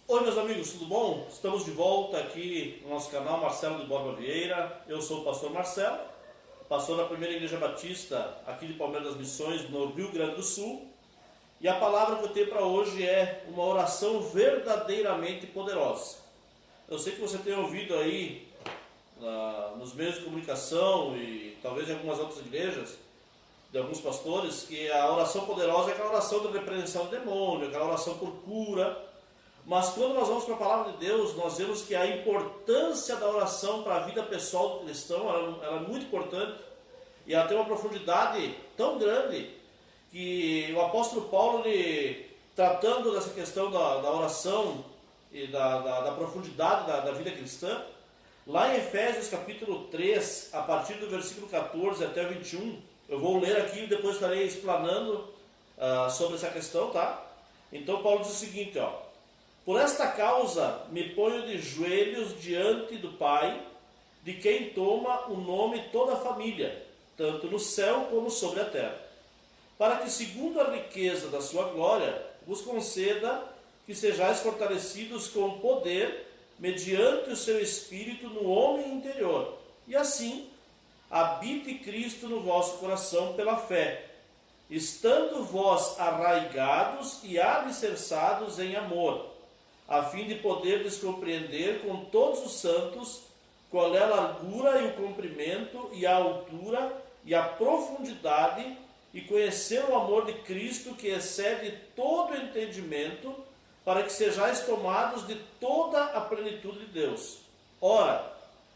Oi meus amigos, tudo bom? Estamos de volta aqui no nosso canal Marcelo de Borba Vieira. Eu sou o pastor Marcelo, pastor da Primeira Igreja Batista aqui de Palmeiras das Missões, no Rio Grande do Sul. E a palavra que eu tenho para hoje é uma oração verdadeiramente poderosa. Eu sei que você tem ouvido aí nos meios de comunicação e talvez em algumas outras igrejas, de alguns pastores, que a oração poderosa é aquela oração de repreensão do demônio, aquela oração por cura. Mas quando nós vamos para a palavra de Deus, nós vemos que a importância da oração para a vida pessoal do cristão, ela é muito importante, e ela tem uma profundidade tão grande, que o apóstolo Paulo, tratando dessa questão da oração e da profundidade da vida cristã, lá em Efésios capítulo 3, a partir do versículo 14 até o 21, eu vou ler aqui e depois estarei explanando sobre essa questão, tá? Então Paulo diz o seguinte, ó: por esta causa me ponho de joelhos diante do Pai, de quem toma o nome toda a família, tanto no céu como sobre a terra, para que, segundo a riqueza da sua glória, vos conceda que sejais fortalecidos com poder, mediante o seu Espírito no homem interior, e assim habite Cristo no vosso coração pela fé, estando vós arraigados e alicerçados em amor, a fim de poderdes compreender com todos os santos qual é a largura e o comprimento e a altura e a profundidade, e conhecer o amor de Cristo que excede todo entendimento, para que sejais tomados de toda a plenitude de Deus. Ora,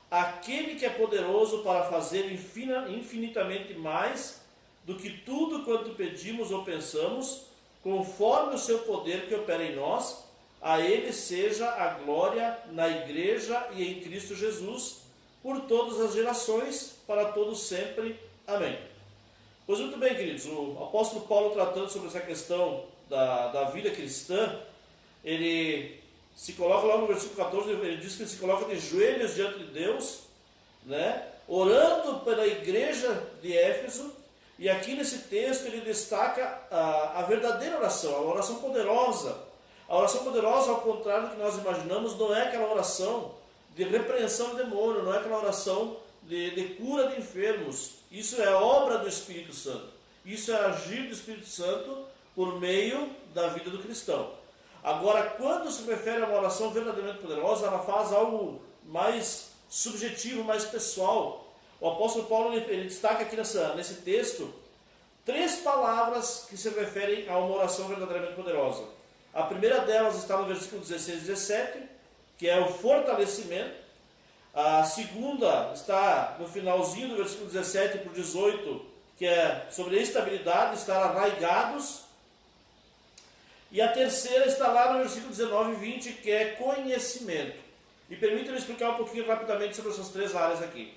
aquele que é poderoso para fazer infinitamente mais do que tudo quanto pedimos ou pensamos, conforme o seu poder que opera em nós, a ele seja a glória na igreja e em Cristo Jesus, por todas as gerações, para todos sempre. Amém. Pois muito bem, queridos, o apóstolo Paulo, tratando sobre essa questão da vida cristã, ele se coloca lá no versículo 14, ele diz que ele se coloca de joelhos diante de Deus, né, orando pela igreja de Éfeso. E aqui nesse texto ele destaca a verdadeira oração, a oração poderosa. A oração poderosa, ao contrário do que nós imaginamos, não é aquela oração de repreensão do demônio, não é aquela oração de cura de enfermos. Isso é obra do Espírito Santo. Isso é agir do Espírito Santo por meio da vida do cristão. Agora, quando se refere a uma oração verdadeiramente poderosa, ela faz algo mais subjetivo, mais pessoal. O apóstolo Paulo ele destaca aqui nesse texto 3 palavras que se referem a uma oração verdadeiramente poderosa. A primeira delas está no versículo 16 e 17, que é o fortalecimento. A segunda está no finalzinho do versículo 17 por 18, que é sobre a estabilidade, estar arraigados. E a terceira está lá no versículo 19 e 20, que é conhecimento. E permita-me explicar um pouquinho rapidamente sobre essas 3 áreas aqui.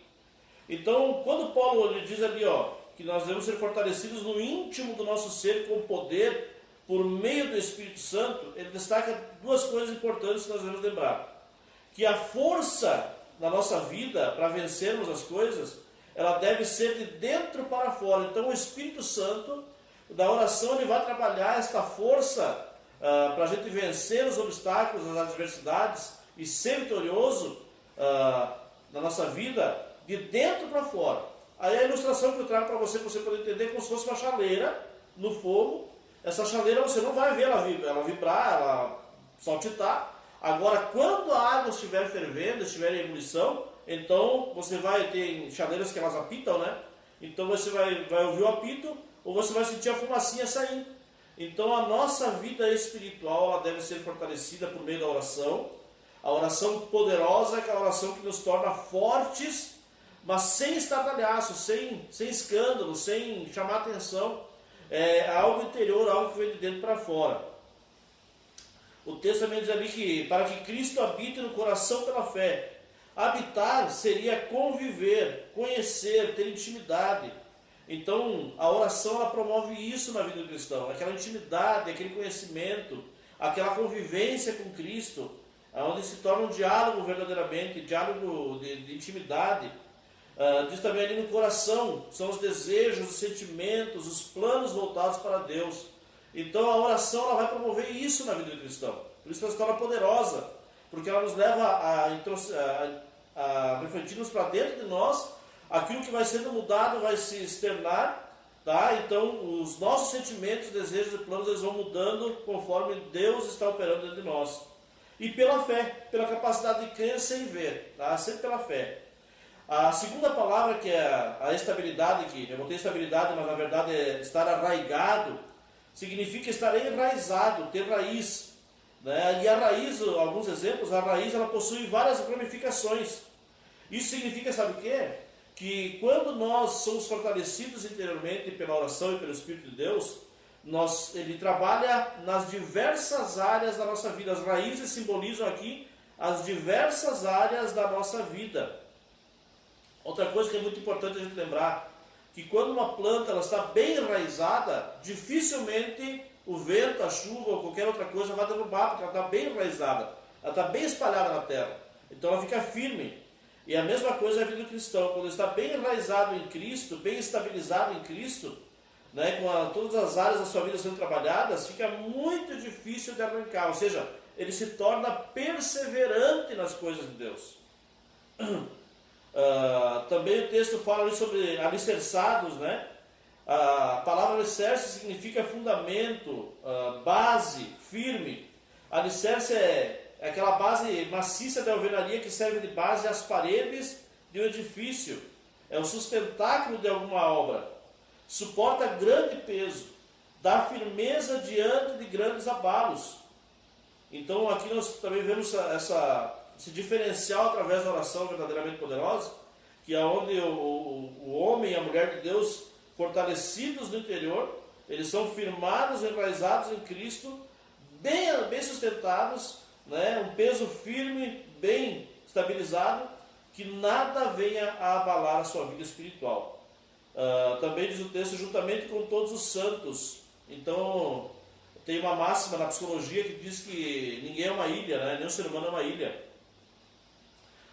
Então, quando Paulo ele diz ali, ó, que nós devemos ser fortalecidos no íntimo do nosso ser com poder por meio do Espírito Santo, ele destaca 2 coisas importantes que nós devemos lembrar. Que a força da nossa vida para vencermos as coisas, ela deve ser de dentro para fora. Então o Espírito Santo, da oração, ele vai trabalhar esta força para a gente vencer os obstáculos, as adversidades e ser vitorioso na nossa vida, de dentro para fora. Aí a ilustração que eu trago para você poder entender, é como se fosse uma chaleira no fogo. Essa chaleira você não vai ver ela vibrar, ela saltitar. Agora, quando a água estiver fervendo, estiver em ebulição, então você vai ter chaleiras que elas apitam, né? Então você vai ouvir o apito, ou você vai sentir a fumacinha saindo. Então a nossa vida espiritual, ela deve ser fortalecida por meio da oração. A oração poderosa é aquela oração que nos torna fortes, mas sem estardalhaço, sem escândalo, sem chamar atenção. É algo interior, algo que vem de dentro para fora. O texto também diz ali que para que Cristo habite no coração pela fé. Habitar seria conviver, conhecer, ter intimidade. Então a oração ela promove isso na vida do cristão, aquela intimidade, aquele conhecimento, aquela convivência com Cristo, onde se torna um diálogo verdadeiramente, diálogo de intimidade. Diz também ali no coração, são os desejos, os sentimentos, os planos voltados para Deus. Então a oração ela vai promover isso na vida do cristão. Por isso ela se torna poderosa, porque ela nos leva a refletirmos para dentro de nós, aquilo que vai sendo mudado vai se externar, tá? Então os nossos sentimentos, desejos e planos eles vão mudando conforme Deus está operando dentro de nós. E pela fé, pela capacidade de crer sem ver, tá? Sempre pela fé. A segunda palavra, que é a estabilidade, que eu botei estabilidade, mas na verdade é estar arraigado, significa estar enraizado, ter raiz, né? E a raiz, alguns exemplos, a raiz ela possui várias ramificações. Isso significa, sabe o quê? Que quando nós somos fortalecidos interiormente pela oração e pelo Espírito de Deus, ele trabalha nas diversas áreas da nossa vida. As raízes simbolizam aqui as diversas áreas da nossa vida. Outra coisa que é muito importante a gente lembrar, que quando uma planta ela está bem enraizada, dificilmente o vento, a chuva ou qualquer outra coisa vai derrubar, porque ela está bem enraizada, ela está bem espalhada na terra. Então ela fica firme. E a mesma coisa é a vida do cristão. Quando ele está bem enraizado em Cristo, bem estabilizado em Cristo, né, com todas as áreas da sua vida sendo trabalhadas, fica muito difícil de arrancar. Ou seja, ele se torna perseverante nas coisas de Deus. Também o texto fala ali sobre alicerçados, né? A palavra alicerce significa fundamento, base, firme. Alicerce é aquela base maciça de alvenaria que serve de base às paredes de um edifício. É o sustentáculo de alguma obra. Suporta grande peso, dá firmeza diante de grandes abalos. Então aqui nós também vemos esse diferencial através da oração verdadeiramente poderosa, que é onde o homem e a mulher de Deus, fortalecidos no interior, eles são firmados, enraizados em Cristo, bem sustentados, né? Um peso firme, bem estabilizado, que nada venha a abalar a sua vida espiritual. Também diz o texto, juntamente com todos os santos. Então, tem uma máxima na psicologia que diz que ninguém é uma ilha, né? Nenhum ser humano é uma ilha.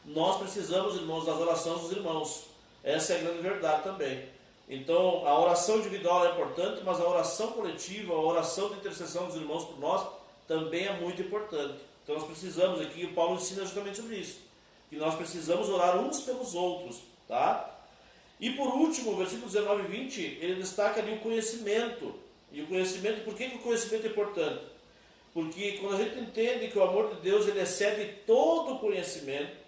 Nós precisamos, irmãos, das orações dos irmãos. Essa é a grande verdade também. Então, a oração individual é importante, mas a oração coletiva, a oração de intercessão dos irmãos por nós, também é muito importante. Então, nós precisamos, aqui o Paulo ensina justamente sobre isso, que nós precisamos orar uns pelos outros, tá? E por último, versículo 19 e 20, ele destaca ali o conhecimento. E o conhecimento, por que o conhecimento é importante? Porque quando a gente entende que o amor de Deus ele excede todo o conhecimento,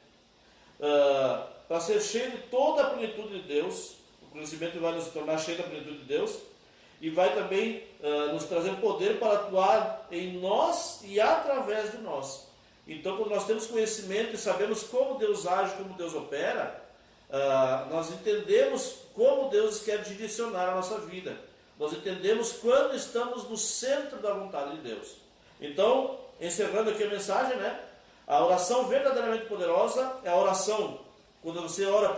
para ser cheio de toda a plenitude de Deus, o conhecimento vai nos tornar cheio da plenitude de Deus, e vai também nos trazer poder para atuar em nós e através de nós. Então, quando nós temos conhecimento e sabemos como Deus age, como Deus opera, nós entendemos como Deus quer direcionar a nossa vida. Nós entendemos quando estamos no centro da vontade de Deus. Então, encerrando aqui a mensagem, né? A oração verdadeiramente poderosa é a oração quando você ora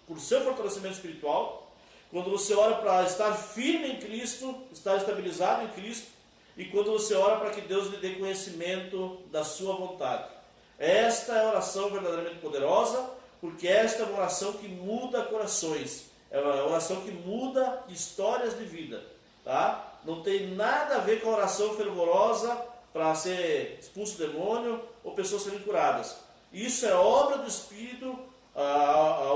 por seu fortalecimento espiritual, quando você ora para estar firme em Cristo, estar estabilizado em Cristo, e quando você ora para que Deus lhe dê conhecimento da sua vontade. Esta é a oração verdadeiramente poderosa, porque esta é uma oração que muda corações, é uma oração que muda histórias de vida, tá? Não tem nada a ver com a oração fervorosa para ser expulso o demônio ou pessoas serem curadas. Isso é obra do Espírito,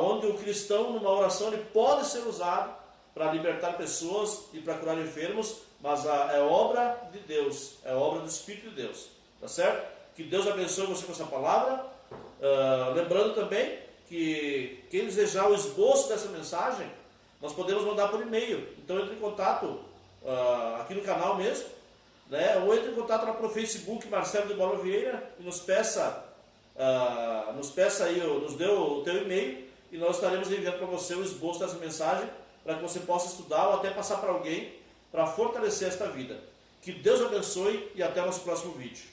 onde o cristão, numa oração, ele pode ser usado para libertar pessoas e para curar enfermos, mas é obra de Deus, é obra do Espírito de Deus, tá certo? Que Deus abençoe você com essa palavra. Lembrando também que quem desejar o esboço dessa mensagem, nós podemos mandar por e-mail. Então entre em contato aqui no canal mesmo, né? Ou entre em contato lá pelo Facebook Marcelo de Borba Vieira e nos peça aí, nos dê o teu e-mail e nós estaremos enviando para você o esboço dessa mensagem para que você possa estudar ou até passar para alguém para fortalecer esta vida. Que Deus abençoe e até o nosso próximo vídeo.